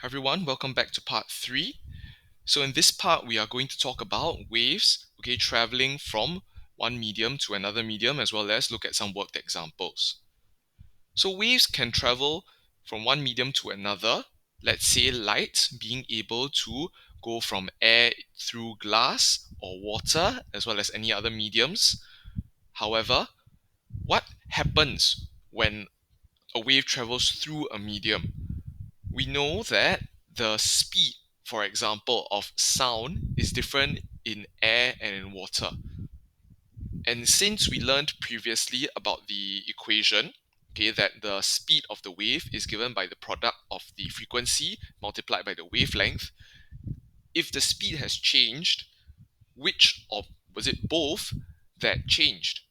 Hi everyone, welcome back to part 3. So in this part we are going to talk about waves, traveling from one medium to another medium, as well as look at some worked examples. So waves can travel from one medium to another. Let's say light being able to go from air through glass or water, as well as any other mediums. However, what happens when a wave travels through a medium? We know that the speed, for example, of sound is different in air and in water. And since we learned previously about the equation, that the speed of the wave is given by the product of the frequency multiplied by the wavelength, if the speed has changed, which, or was it both, that changed?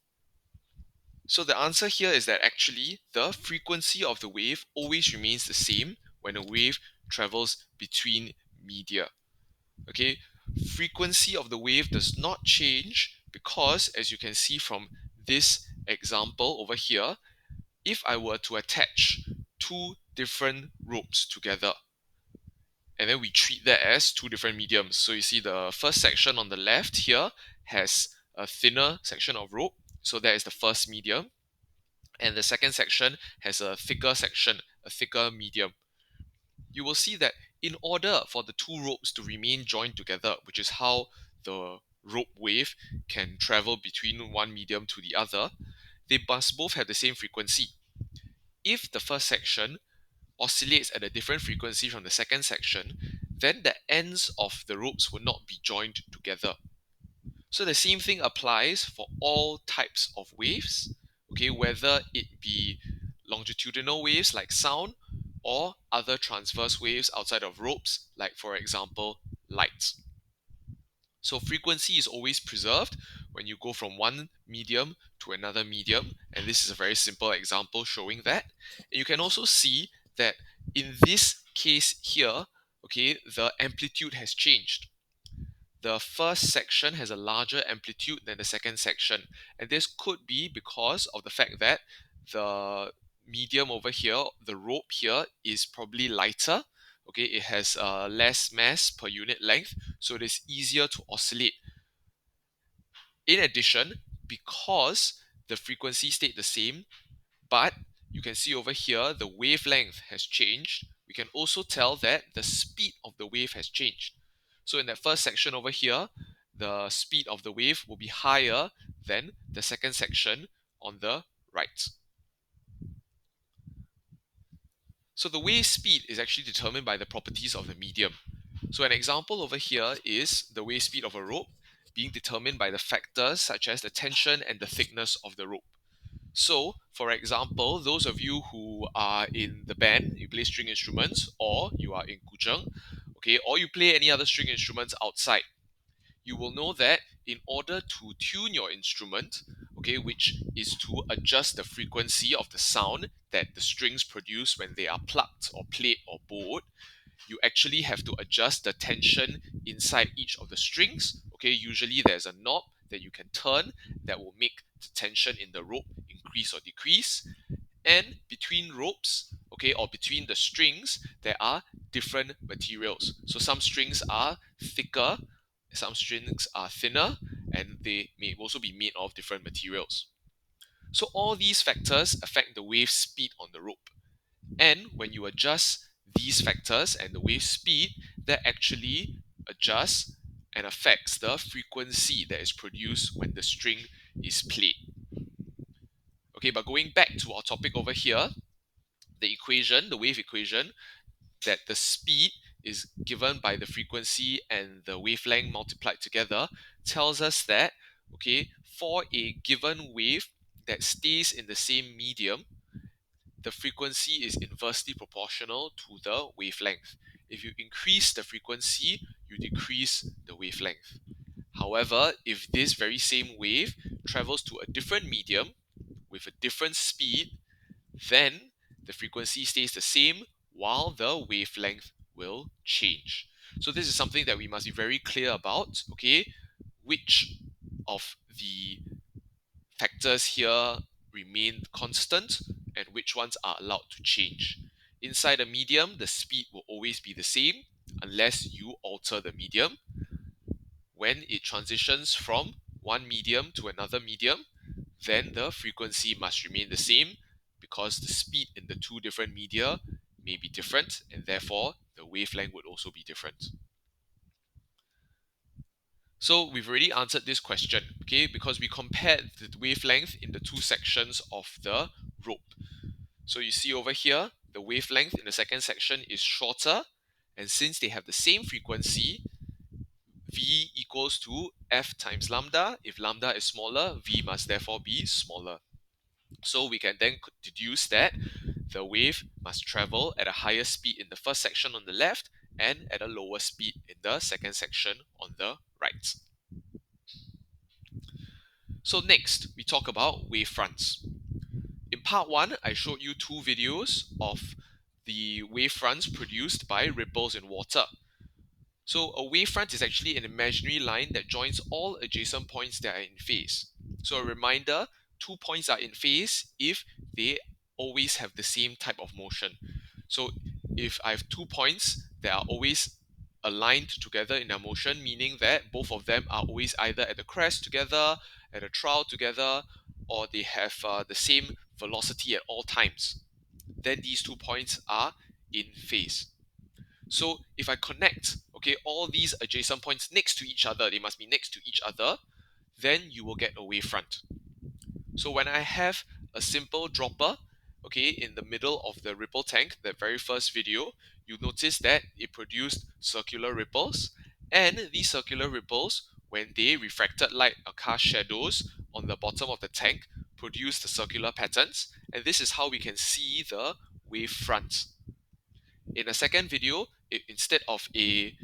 So the answer here is that actually the frequency of the wave always remains the same when a wave travels between media. Okay, frequency of the wave does not change because, as you can see from this example over here, if I were to attach two different ropes together, and then we treat that as two different mediums. So you see the first section on the left here has a thinner section of rope, so that is the first medium, and the second section has a thicker section, a thicker medium. You will see that in order for the two ropes to remain joined together, which is how the rope wave can travel between one medium to the other, they must both have the same frequency. If the first section oscillates at a different frequency from the second section, then the ends of the ropes will not be joined together. So the same thing applies for all types of waves, whether it be longitudinal waves like sound or other transverse waves outside of ropes, like for example, light. So frequency is always preserved when you go from one medium to another medium, and this is a very simple example showing that. And you can also see that in this case here, the amplitude has changed. The first section has a larger amplitude than the second section, and this could be because of the fact that the medium over here, the rope here, is probably lighter. It has less mass per unit length, so it is easier to oscillate. In addition, because the frequency stayed the same, but you can see over here the wavelength has changed, we can also tell that the speed of the wave has changed. So in that first section over here, the speed of the wave will be higher than the second section on the right. So the wave speed is actually determined by the properties of the medium. So an example over here is the wave speed of a rope being determined by the factors such as the tension and the thickness of the rope. So, for example, those of you who are in the band, you play string instruments, or you are in guzheng, or you play any other string instruments outside, you will know that in order to tune your instrument, which is to adjust the frequency of the sound that the strings produce when they are plucked or played or bowed, you actually have to adjust the tension inside each of the strings. Usually there's a knob that you can turn that will make the tension in the rope increase or decrease. And between ropes, or between the strings, there are different materials. So some strings are thicker, some strings are thinner, and they may also be made of different materials. So all these factors affect the wave speed on the rope. And when you adjust these factors and the wave speed, that actually adjusts and affects the frequency that is produced when the string is played. But going back to our topic over here, the equation, the wave equation, that the speed is given by the frequency and the wavelength multiplied together, tells us that, for a given wave that stays in the same medium, the frequency is inversely proportional to the wavelength. If you increase the frequency, you decrease the wavelength. However, if this very same wave travels to a different medium with a different speed, then the frequency stays the same while the wavelength will change. So this is something that we must be very clear about, which of the factors here remain constant and which ones are allowed to change. inside a medium, the speed will always be the same unless you alter the medium. When it transitions from one medium to another medium, then the frequency must remain the same because the speed in the two different media may be different, and therefore the wavelength would also be different. So we've already answered this question, okay, because we compared the wavelength in the two sections of the rope. So you see over here, the wavelength in the second section is shorter, and since they have the same frequency, V equals to F times lambda. If lambda is smaller, V must therefore be smaller. So we can then deduce that the wave must travel at a higher speed in the first section on the left and at a lower speed in the second section on the right. So next, we talk about wave fronts. In part 1, I showed you two videos of the wave fronts produced by ripples in water. So a wavefront is actually an imaginary line that joins all adjacent points that are in phase. So a reminder, two points are in phase if they always have the same type of motion. So if I have 2 points that are always aligned together in their motion, meaning that both of them are always either at the crest together, at a trough together, or they have the same velocity at all times, then these 2 points are in phase. So if I connect, okay, all these adjacent points next to each other, they must be next to each other, then you will get a wavefront. So when I have a simple dropper, okay, in the middle of the ripple tank, the very first video, you notice that it produced circular ripples, and these circular ripples, when they refracted light or cast shadows on the bottom of the tank, produced the circular patterns, and this is how we can see the wavefront. In a second video, instead of a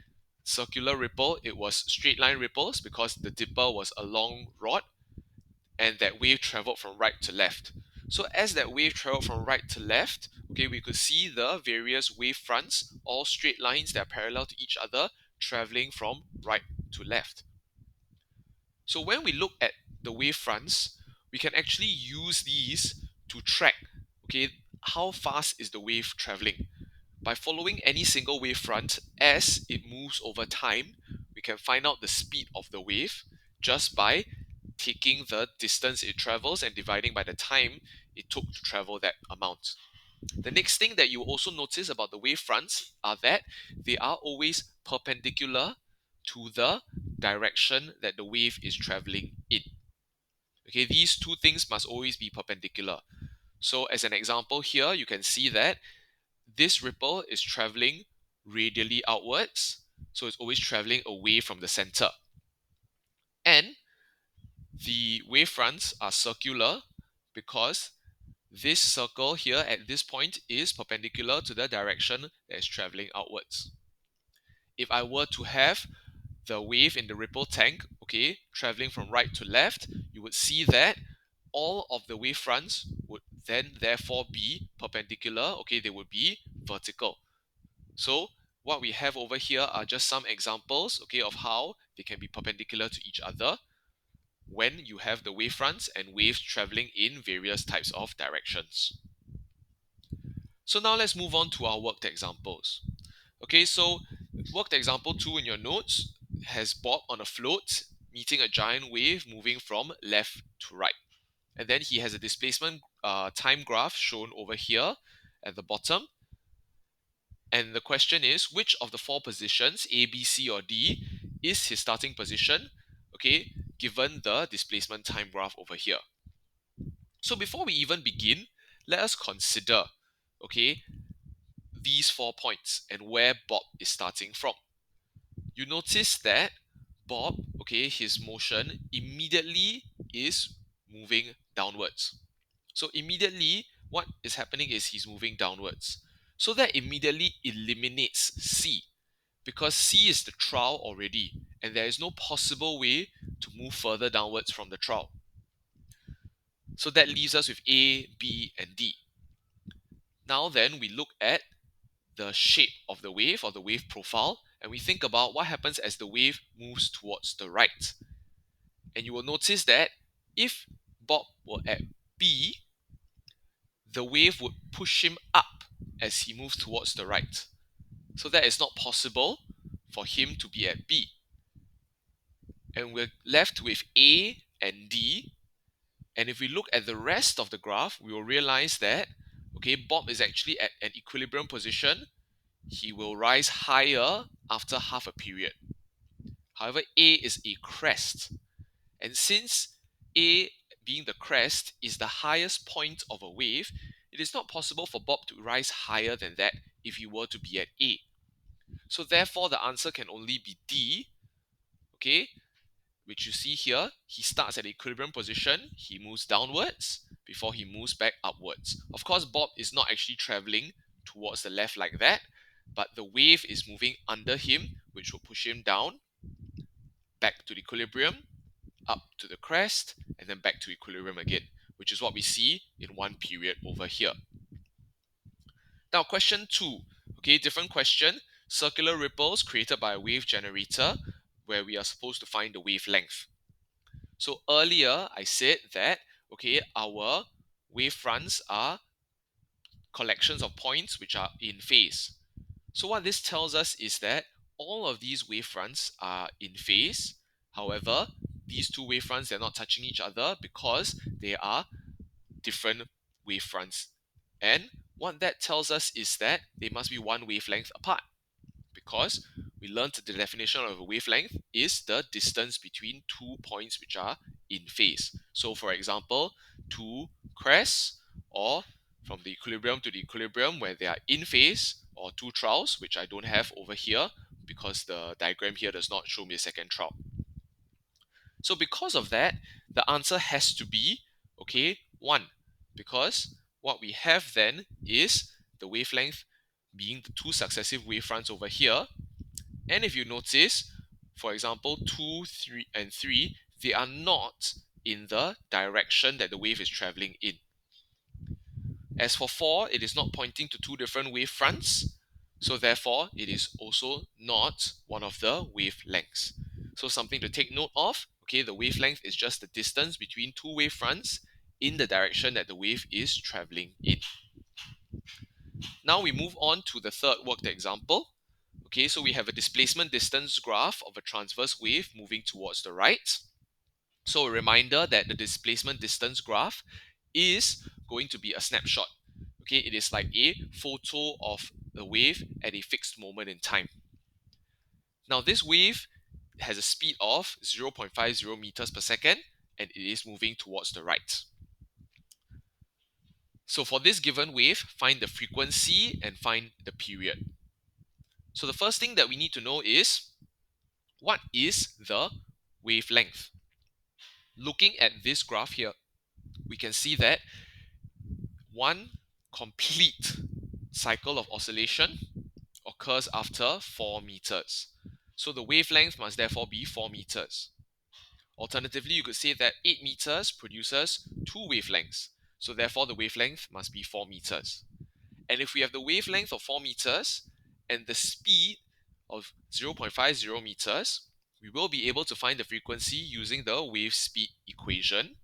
circular ripple, it was straight line ripples because the dipper was a long rod and that wave traveled from right to left. So as that wave traveled from right to left, okay, we could see the various wave fronts, all straight lines that are parallel to each other, traveling from right to left. So when we look at the wave fronts, we can actually use these to track, okay, how fast is the wave traveling. By following any single wavefront as it moves over time, we can find out the speed of the wave just by taking the distance it travels and dividing by the time it took to travel that amount. The next thing that you also notice about the wavefronts are that they are always perpendicular to the direction that the wave is traveling in. Okay, these two things must always be perpendicular. So as an example here, you can see that this ripple is traveling radially outwards, so it's always traveling away from the center. And the wavefronts are circular because this circle here at this point is perpendicular to the direction that is traveling outwards. If I were to have the wave in the ripple tank, okay, traveling from right to left, you would see that all of the wavefronts would then therefore be perpendicular, okay, they would be vertical. So what we have over here are just some examples, okay, of how they can be perpendicular to each other when you have the wavefronts and waves traveling in various types of directions. So now let's move on to our worked examples. Okay, so worked example 2 in your notes has Bob on a float meeting a giant wave moving from left to right. And then he has a displacement time graph shown over here at the bottom. And the question is, which of the four positions, A, B, C, or D, is his starting position, okay, given the displacement time graph over here. So before we even begin, let us consider, okay, these 4 points and where Bob is starting from. You notice that Bob, okay, his motion immediately is moving downwards. So immediately, what is happening is he's moving downwards. So that immediately eliminates C, because C is the trowel already, and there is no possible way to move further downwards from the trowel. So that leaves us with A, B, and D. Now then, we look at the shape of the wave or the wave profile, and we think about what happens as the wave moves towards the right. And you will notice that if Bob were at B, the wave would push him up as he moves towards the right. So that is not possible for him to be at B. And we're left with A and D. And if we look at the rest of the graph, we will realize that, okay, Bob is actually at an equilibrium position. He will rise higher after half a period. However, A is a crest. And since A, being the crest, is the highest point of a wave, it is not possible for Bob to rise higher than that if he were to be at A. So therefore, the answer can only be D, okay, which you see here. He starts at equilibrium position, he moves downwards before he moves back upwards. Of course, Bob is not actually traveling towards the left like that, but the wave is moving under him, which will push him down, back to the equilibrium, up to the crest, and then back to equilibrium again, which is what we see in one period over here. Now, question 2. Okay, different question. Circular ripples created by a wave generator, where we are supposed to find the wavelength. So earlier, I said that, okay, our wave fronts are collections of points which are in phase. So what this tells us is that all of these wavefronts are in phase. However, these two wavefronts, they're not touching each other because they are different wavefronts. And what that tells us is that they must be one wavelength apart, because we learned the definition of a wavelength is the distance between 2 points which are in phase. So for example, two crests, or from the equilibrium to the equilibrium where they are in phase, or two troughs, which I don't have over here because the diagram here does not show me a second trough. So because of that, the answer has to be, okay, 1, because what we have then is the wavelength being the two successive wavefronts over here. And if you notice, for example, 2, 3, and 3, they are not in the direction that the wave is traveling in. As for 4, it is not pointing to two different wave fronts, so therefore it is also not one of the wavelengths. So something to take note of, okay, the wavelength is just the distance between two wave fronts in the direction that the wave is traveling in. Now we move on to the third worked example. Okay, so we have a displacement distance graph of a transverse wave moving towards the right. So a reminder that the displacement distance graph is going to be a snapshot. Okay, it is like a photo of the wave at a fixed moment in time. Now this wave has a speed of 0.50 meters per second, and it is moving towards the right. So for this given wave, find the frequency and find the period. So the first thing that we need to know is, what is the wavelength? Looking at this graph here, we can see that one complete cycle of oscillation occurs after 4 meters. So the wavelength must therefore be 4 meters. Alternatively, you could say that 8 meters produces 2 wavelengths. So therefore the wavelength must be 4 meters. And if we have the wavelength of 4 meters and the speed of 0.50 meters, we will be able to find the frequency using the wave speed equation,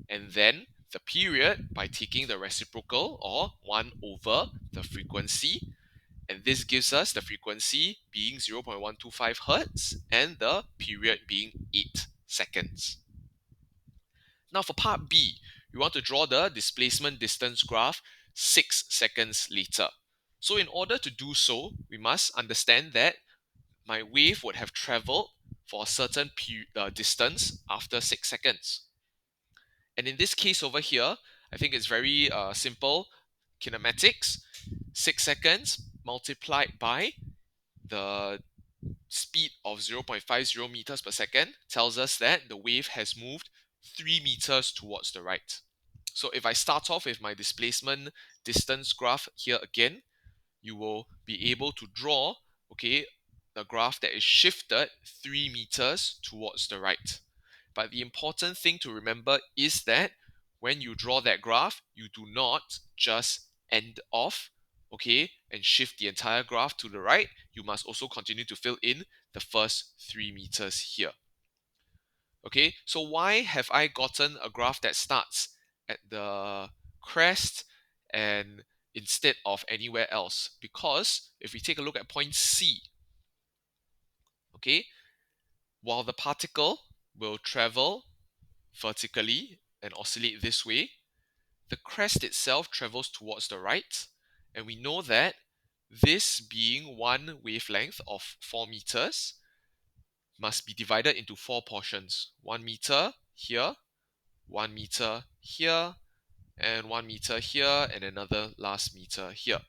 and then the period by taking the reciprocal, or 1 over the frequency, and this gives us the frequency being 0.125 hertz and the period being 8 seconds. Now for part B, we want to draw the displacement distance graph 6 seconds later. So in order to do so, we must understand that my wave would have traveled for a certain distance after 6 seconds. And in this case over here, I think it's very simple kinematics. 6 seconds multiplied by the speed of 0.50 meters per second tells us that the wave has moved 3 meters towards the right. So if I start off with my displacement distance graph here again, you will be able to draw, okay, the graph that is shifted 3 meters towards the right. But the important thing to remember is that when you draw that graph, you do not just end off, okay, and shift the entire graph to the right. You must also continue to fill in the first 3 meters here. Okay, so why have I gotten a graph that starts at the crest and instead of anywhere else. Because if we take a look at point C, okay, while the particle will travel vertically and oscillate this way, the crest itself travels towards the right, and we know that this being one wavelength of 4 meters must be divided into 4 portions. 1 meter here, 1 meter here, and 1 meter here, and another last meter here.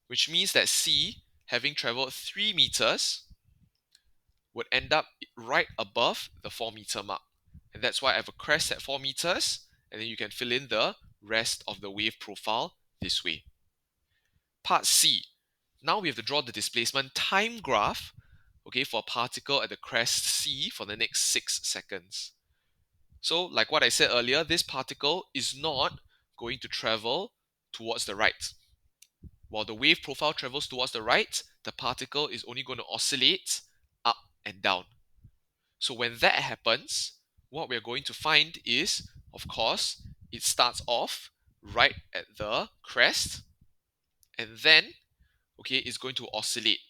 Which means that C, having traveled 3 meters, would end up right above the 4 meter mark. And that's why I have a crest at 4 meters, and then you can fill in the rest of the wave profile this way. Part C. Now we have to draw the displacement time graph, okay, for a particle at the crest C for the next 6 seconds. So, like what I said earlier, this particle is not going to travel towards the right. While the wave profile travels towards the right, the particle is only going to oscillate up and down. So when that happens, what we're going to find is, of course, it starts off right at the crest, and then, okay, it's going to oscillate.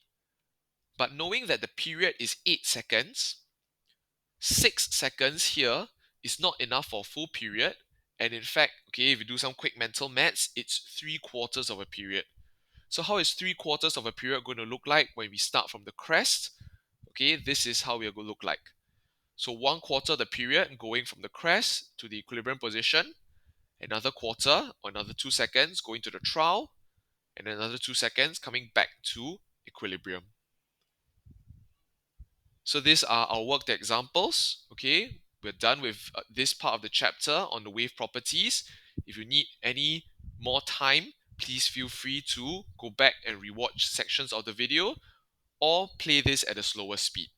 But knowing that the period is 8 seconds, 6 seconds here is not enough for a full period. And in fact, okay, if you do some quick mental maths, it's 3/4 of a period. So how is 3/4 of a period going to look like when we start from the crest? Okay, this is how we are going to look like. So 1/4 of the period going from the crest to the equilibrium position, another quarter or another 2 seconds going to the trough, and another 2 seconds coming back to equilibrium. So these are our worked examples. Okay, we're done with this part of the chapter on the wave properties. If you need any more time, please feel free to go back and rewatch sections of the video or play this at a slower speed.